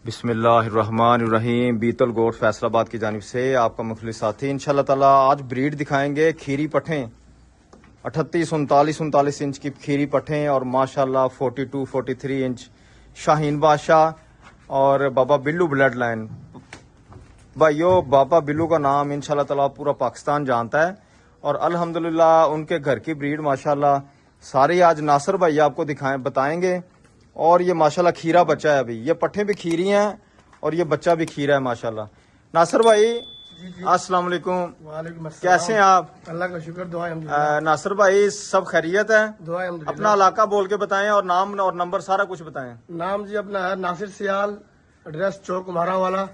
बिस्मिल्लाहिर्रहमानिर्रहीम। बीतल गोट फैसलाबाद की जानिब से आपका मुखलिस साथी इंशाल्लाह ताला आज ब्रीड दिखाएंगे। खीरी पठें 38, 39 इंच की खीरी पठें और माशाल्लाह 42, 43 इंच शाहीन बादशाह और बाबा बिल्लू ब्लड लाइन। भाइयों, बाबा बिल्लू का नाम इंशाल्लाह ताला पूरा पाकिस्तान जानता है और अल्हम्दुलिल्लाह उनके घर की ब्रीड माशाल्लाह सारी आज नासिर भाई आपको बताएंगे। और ये माशाल्लाह खीरा बच्चा है। अभी ये पट्ठे भी खीरी हैं और ये बच्चा भी खीरा है माशाल्लाह। नासिर भाई अस्सलाम वालेकुम। वालेकुम अस्सलाम। कैसे हैं आप? अल्लाह का शुक्र, दुआ है। नासिर भाई सब खैरियत है? दुआ है। अपना इलाका बोल के बताएं और नाम और नंबर सारा कुछ बताएं। नाम जी अपना है नासिर सियाल, एड्रेस चौक कुम्हारा वाला,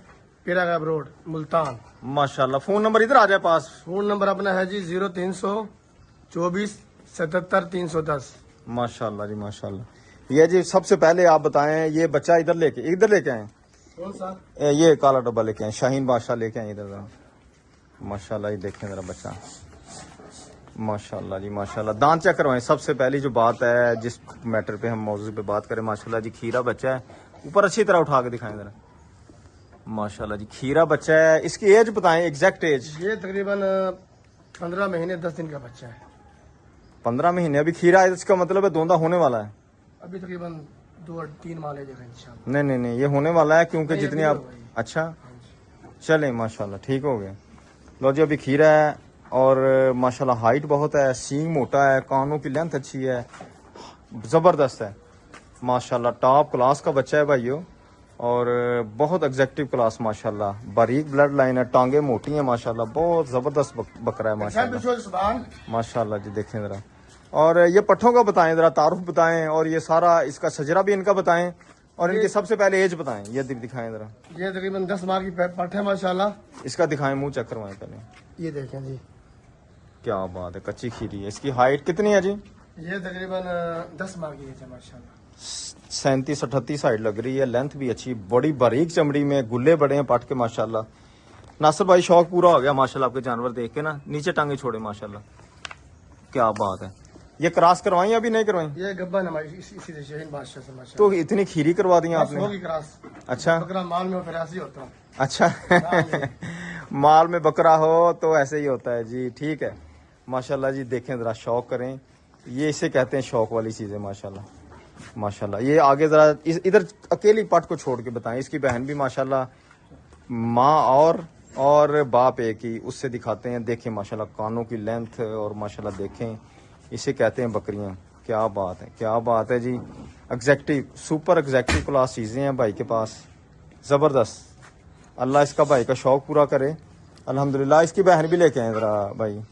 पीरागैब रोड, मुल्तान। माशाल्लाह। फोन नंबर इधर आ जाए पास। फोन नंबर अपना है जी 0324 77 310। माशाल्लाह जी माशाल्लाह। ये जी सबसे पहले आप बताएं, ये बच्चा इधर लेके आए? कौन सा? ये काला डब्बा लेके आए, शाहीन बादशाह लेके आए इधर। माशाल्लाह ये देखें जरा बच्चा। माशाल्लाह जी माशाल्लाह। दांत चेक करवाएं। सबसे पहली जो बात है, जिस मैटर पे हम मौजू पे बात करें, माशाल्लाह जी खीरा बच्चा है। ऊपर अच्छी तरह उठा के दिखाएं जरा। माशाल्लाह जी खीरा बच्चा है। इसकी एज बताएं, एग्जैक्ट एज। ये तकरीबन 15 महीने 10 दिन का बच्चा है। 15 महीने अभी खीरा है, इसका मतलब है दोंदा होने वाला है। अभी तकरीबन 2-3 माह लगेगा इंशाल्लाह। नहीं, ये होने वाला है क्योंकि जितनी आप। अच्छा चलें, माशाल्लाह ठीक हो गया। लो जी अभी खीरा है और माशाल्लाह हाइट बहुत है, सींग मोटा है, कानों की लेंथ अच्छी है, जबरदस्त है माशाल्लाह। टॉप क्लास का बच्चा है भाइयों और बहुत एग्जैक्टिव क्लास माशाल्लाह। बारीक ब्लड लाइन है, टांगे मोटी हैं माशाल्लाह। बहुत जबरदस्त बकरा है माशाल्लाह। माशाल्लाह जी देखें जरा। और ये पट्ठों का बताएं जरा, तारुफ बताएं और ये सारा इसका सजरा भी इनका बताएं और इनकी सबसे पहले एज बताएं। ये दिखाएं जरा। ये तकरीबन 10 माह की पट्ठ है माशाल्लाह। इसका दिखाएं, मुंह चेक करवाएं पहले। ये देखें जी, क्या बात है, कच्ची खीरी है। इसकी हाइट कितनी है जी? ये तकरीबन 10 माह की है माशाल्लाह। 37-38 हाइट लग रही है। लेंथ भी अच्छी, बड़ी बारीक चमड़ी में, गुल्ले बड़े हैं पट के माशाल्लाह। नासिर भाई शौक पूरा हो गया माशाल्लाह आपके जानवर देख के ना। नीचे टांगे छोड़े माशाल्लाह, क्या बात है। ये क्रॉस करवाई अभी नहीं करवाई? ये गब्बन हमारी इसी से शाहीन बादशाह से माशाल्लाह। तो इतनी खीरी करवा दी आपने? होगी क्रॉस। अच्छा बकरा माल में फिर ऐसे ही होता है। अच्छा माल में बकरा हो तो ऐसे ही होता है जी। ठीक है माशाल्लाह जी। देखें जरा, शौक करें, ये इसे कहते हैं शौक वाली चीजें माशाल्लाह माशाल्लाह। ये आगे जरा इधर अकेली पट को छोड़ के बताएं। इसकी बहन भी माशाल्लाह, माँ और बाप एक ही, उससे दिखाते हैं। देखें माशाल्लाह कानों की लेंथ और माशाल्लाह देखें, इसे कहते हैं बकरियां। क्या बात है, क्या बात है जी। एग्जैक्टिव, सुपर एग्जैक्टिव क्लास चीजें हैं भाई के पास, जबरदस्त। अल्लाह इसका भाई का शौक पूरा करे अल्हम्दुलिल्लाह। इसकी बहन भी लेके आए जरा भाई,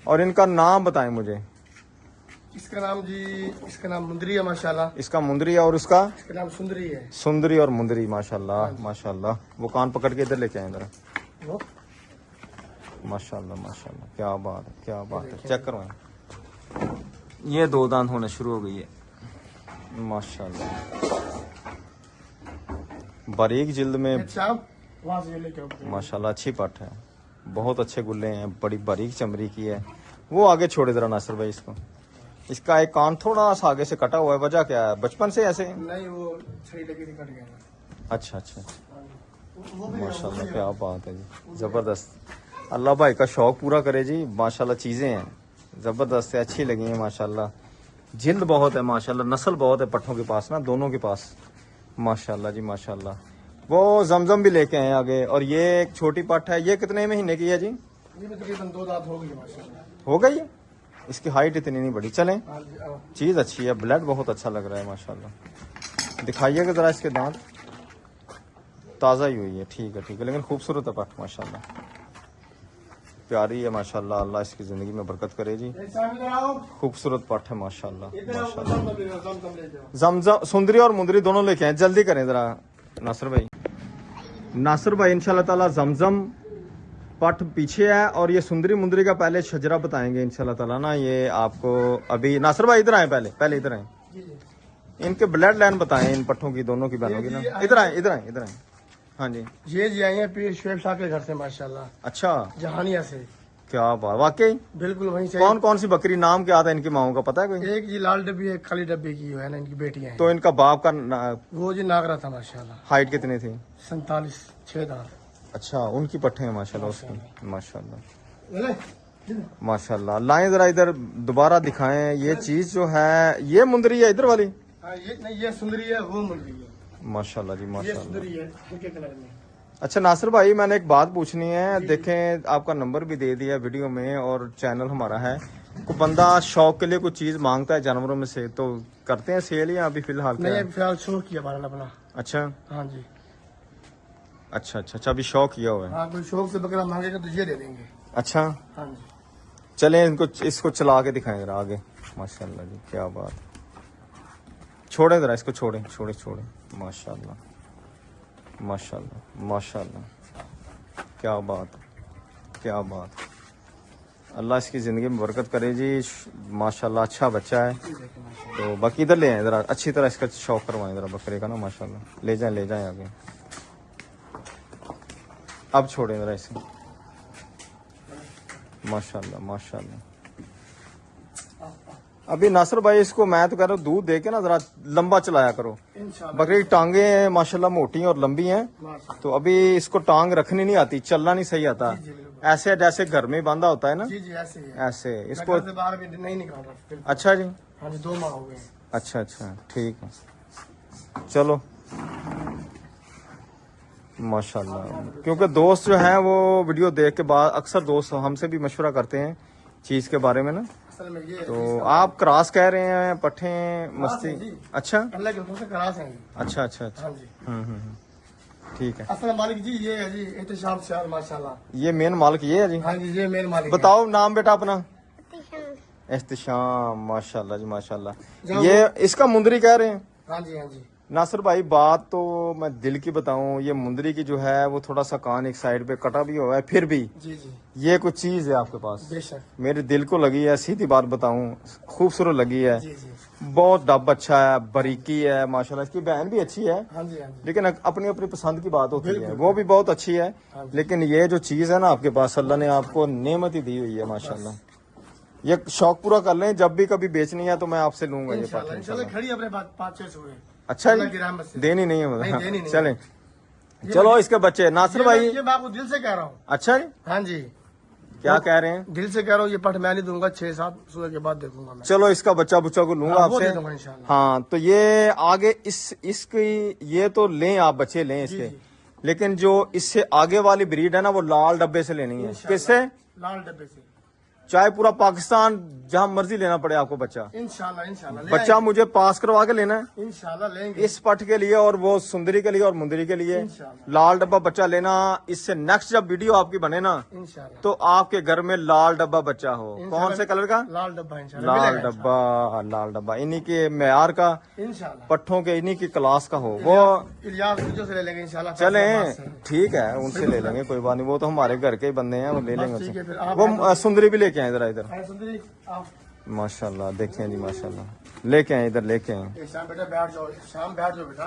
और इनका नाम बताएं मुझे। इसका नाम जी, इसका नाम मुंदरी है माशाल्लाह। इसका मुंदरी है और उसका? इसका नाम सुंदरी है। सुंदरी और मुंदरी माशाल्लाह माशाल्लाह। वो कान पकड़ के इधर लेके आए जरा। माशाल्लाह माशाल्लाह, क्या बात है, क्या बात है। चेक करवाएं। ये 2 दांत होने शुरू हो गई है माशाल्लाह। बारीक जिल्द में माशाल्लाह अच्छी पट है, बहुत अच्छे गुल्ले हैं, बड़ी बारीक चमड़ी की है। वो आगे छोड़े जरा नासिर भाई इसको। इसका एक कान थोड़ा सा आगे से कटा हुआ है, वजह क्या है? बचपन से ऐसे? नहीं, वो छड़ी लगी थी, कट गया। अच्छा माशाल्लाह, क्या बात है जी, जबरदस्त। अल्लाह भाई का शौक पूरा करे जी माशाल्लाह। चीजें हैं जबरदस्त है, अच्छी लगी हैं माशाल्लाह। जिल्द बहुत है माशाल्लाह, नस्ल बहुत है पट्ठों के पास ना, दोनों के पास माशाल्लाह जी माशाल्लाह। वो जमजम भी लेके आए आगे। और ये एक छोटी पट्ठ है, ये कितने महीने की है जी? ये तकरीबन 2 दांत हो गई माशाल्लाह। हो गई। इसकी हाइट इतनी नहीं बड़ी। चलें, चीज अच्छी है, ब्लड बहुत अच्छा लग रहा है माशाल्लाह। दिखाइएगा जरा इसके दांत, ताज़ा ही हुई है। ठीक है लेकिन खूबसूरत है पट्ठ माशाल्लाह, प्यारी है माशाल्लाह। अल्लाह इसकी जिंदगी में बरकत करे जी। खूबसूरत पट्ठ है माशाल्लाह माशाल्लाह। जमजम, सुंदरी और मुंदरी दोनों लेके आए, जल्दी करें जरा नासिर भाई। नासिर भाई इंशाल्लाह ताला जमजम पट पीछे है और ये सुंदरी मुंदरी का पहले शजरा बताएंगे इंशाल्लाह ताला ना। ये आपको अभी नासिर भाई इधर आए, पहले इधर आए। इनके ब्लड लाइन बताएं इन पट्ठों की, दोनों की बहनों की ना। इधर आए। हाँ जी। ये जी आई है पीर शुएब शाह के घर से माशाल्लाह। अच्छा, जहानिया से। क्या बात, वाकई बिल्कुल वहीं से। कौन कौन सी बकरी, नाम क्या आता है इनकी माओ का, पता है कोई? एक जी लाल डब्बी है, खाली डब्बी की है ना, इनकी बेटियां हैं। तो इनका बाप का वो जी नागरा था माशाल्लाह। हाइट कितनी थी? 47 6 दांत। अच्छा, उनकी पट्टे हैं माशाल्लाह उसकी, माशाल्लाह ले। माशाल्लाह। लाएं जरा इधर दोबारा दिखाएं, ये चीज जो है ये मुंदरी है इधर वाली? हाँ, ये नहीं, ये सुंदरी है, वो मुंदरी है। माशाल्लाह जी ये माशाल्लाह। सुंदरी है हल्के कलर में। अच्छा नासिर भाई, मैंने एक बात पूछनी है, देखें आपका नंबर भी दे दिया वीडियो में और चैनल हमारा है, कोई बंदा शौक के लिए कोई चीज मांगता है जानवरों में से, तो करते हैं सेल या अभी फिलहाल क्या नहीं, है? अभी फिलहाल शौक किया पालन अपना। अच्छा हाँ जी। अच्छा अच्छा अच्छा, अभी शौक किया हुआ है। हाँ, कोई शौक से बकरा मांगेगा तो ये दे देंगे। अच्छा हाँ जी। चलें इसको चला के दिखाएं जरा आगे। माशाल्लाह जी क्या बात, छोड़े जरा इसको, छोड़े छोड़े छोड़े, माशाल्लाह माशाल्लाह माशाल्लाह, क्या बात क्या बात। अल्लाह इसकी ज़िंदगी में बरकत करे जी, माशाल्लाह अच्छा बच्चा है। तो बाकी इधर ले आए ज़रा, अच्छी तरह इसका शौक करवाएं ज़रा बकरे का ना, माशाल्लाह ले जाएं आगे। अब छोड़ें ज़रा इसे, माशाल्लाह माशाल्लाह। अभी नासिर भाई इसको मैं तो कह रहा हूँ दूध दे के ना जरा लंबा चलाया करो। इंशाल्लाह। बकरी की टांगे माशाल्लाह मोटी और लंबी हैं, माशाल्लाह। तो अभी इसको टांग रखनी नहीं आती, चलना नहीं सही आता, जी, बिल्कुल। ऐसे जैसे घर में बांधा होता है ना, जी जी, ऐसे ही है। ऐसे मैं इसको। घर से बाहर भी नहीं निकाल रहा बिल्कुल। अच्छा जी, हाँ जी, 2 माह हो गए। अच्छा अच्छा ठीक है, चलो माशाल्लाह। क्योंकि दोस्त जो हैं वो वीडियो देख के बाद अक्सर दोस्त हमसे भी मशवरा करते हैं चीज के बारे में ना, असल में ये तो आप क्रॉस कह रहे हैं, पट्टे मस्ती? जी। अच्छा अल्लाह के हुक्म से करास हैं ये। अच्छा अच्छा अच्छा, हाँ जी। ठीक है। असल मालिक जी ये है जी एहतशाम सियाल माशाल्लाह। ये मेन मालिक ये है जी? हाँ जी, ये मेन मालिक है। बताओ नाम बेटा अपना। एहतिशाम, माशाल्लाह जी माशाल्लाह। ये इसका मुंदरी कह रहे हैं? हाँ जी हाँ जी। नासिर भाई बात तो मैं दिल की बताऊं, ये मुंदरी की जो है वो थोड़ा सा कान एक साइड पे कटा भी हुआ है, फिर भी जी जी, ये कुछ चीज है आपके पास, बेशक। मेरे दिल को लगी है, सीधी बात बताऊं, खूबसूरत लगी है, जी जी। बहुत डब अच्छा है, बारीकी है माशाल्लाह। इसकी बहन भी अच्छी है, हाँ जी हाँ जी। लेकिन अपनी अपनी पसंद की बात होती है, बिल्कुल। वो भी बहुत अच्छी है, हाँ जी। लेकिन ये जो चीज है ना आपके पास, अल्लाह ने आपको नेमत ही दी हुई है माशाल्लाह। ये शौक पूरा कर लें, जब भी कभी बेचनी है तो मैं आपसे लूंगा ये इंशाल्लाह पाठ इंशाल्लाह इंशाल्लाह। खड़ी अपने 5-6 हुए। अच्छा अल्लाह की जी, रहमत से। देनी नहीं है नहीं, मतलब, देनी नहीं चलें ये चलो इसके बच्चे। नासिर भाई ये मैं आपको दिल से कह रहा हूँ। अच्छा जी, हाँ जी, क्या कह रहे हैं? दिल से कह रहा हूँ, ये पट मैं नहीं दूंगा, 6-7 सुबह के बाद देखूंगा मैं। चलो इसका बच्चा बुच्चा को लूंगा हाँ, वो आपसे। दे दूंगा इंशाल्लाह। हाँ तो ये आगे इसकी ये तो लें आप, बच्चे लें इसके, जी। लेकिन जो इससे आगे वाली ब्रीड है ना वो लाल डब्बे से लेनी है। इंशाल्लाह। किससे? लाल डब्बे से। चाहे पूरा पाकिस्तान जहां मर्जी लेना पड़े आपको बच्चा, इंशाल्लाह इंशाल्लाह ले बच्चा मुझे पास करवा के लेना है आएंगे। इंशाल्लाह लेंगे। इस पट के लिए, और वो सुंदरी के लिए और मुंदरी के लिए इंशाल्लाह। लाल डब्बा बच्चा लेना। इससे नेक्स्ट जब वीडियो आपकी बने ना इंशाल्लाह। तो आपके घर में लाल डब्बा बच्चा हो। कौन से कलर का? लाल डब्बा इंशाल्लाह लाल मिलेगा डब्बा, लाल डब्बा, इन्हीं के मेयार का, इंशाल्लाह। पट्ठों के इन्हीं की क्लास का हो वो। इलियास तुझे से ले लेंगे इंशाल्लाह। चले फैसलाबाद से। ठीक है, उनसे ले लेंगे, कोई बात नहीं, वो तो हमारे घर के ही बंदे हैं, वो ले लेंगे ठीक है, उनसे। फिर आप वो सुंदरी भी लेके आए जरा इधर, आए सुंदरी, आप माशाल्लाह देखें जी माशाल्लाह, लेके आए इधर, लेके आए एक शाम बेटा बैठ जाओ, शाम बैठ जाओ बेटा।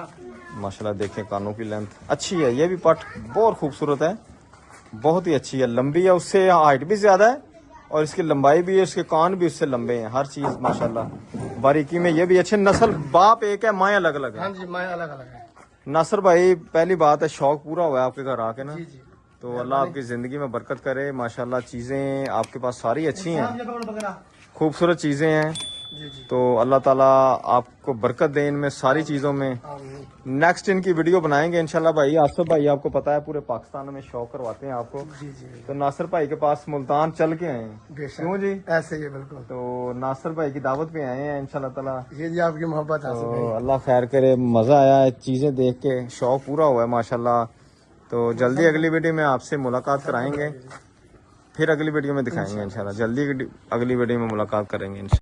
माशाल्लाह। देखें कानों की लेंथ अच्छी है, ये भी पट बहुत खूबसूरत है, बहुत ही अच्छी है, लंबी है, उससे हाइट भी ज्यादा है और इसकी लंबाई भी है, उसके कान भी उससे लंबे हैं, हर चीज माशाल्लाह। बारीकी में ये भी अच्छे, नस्ल बाप एक है, माएँ अलग अलग है। हाँ जी, मैं अलग अलग है। नासिर भाई पहली बात है शौक पूरा हुआ है आपके घर आके ना, जी जी। तो अल्लाह आपकी जिंदगी में बरकत करे माशाल्लाह। चीजें आपके पास सारी अच्छी हैं, ये पकड़ बकरा। खूबसूरत चीजें हैं, जी जी। तो अल्लाह ताला आपको बरकत दे इनमें सारी चीजों में। आमीन। नेक्स्ट इनकी वीडियो बनाएंगे इंशाल्लाह भाई। आसिफ भाई आपको पता है पूरे पाकिस्तान में शौक करवाते हैं आपको, जी जी, तो नासिर भाई के पास मुल्तान चल के आए हैं। बेशक। क्यों जी? ऐसे ही है बिल्कुल। तो नासिर भाई की दावत पे आए हैं इंशाल्लाह ताला, ये जी आपकी मोहब्बत हासिल तो है। अल्लाह खैर करे, मजा आया है चीजें देख के, शौक पूरा हुआ है माशाल्लाह। तो जल्दी अगली वीडियो में आपसे मुलाकात कराएंगे, फिर अगली वीडियो में दिखाएंगे इंशाल्लाह, जल्दी अगली वीडियो में मुलाकात करेंगे इंशाल्लाह।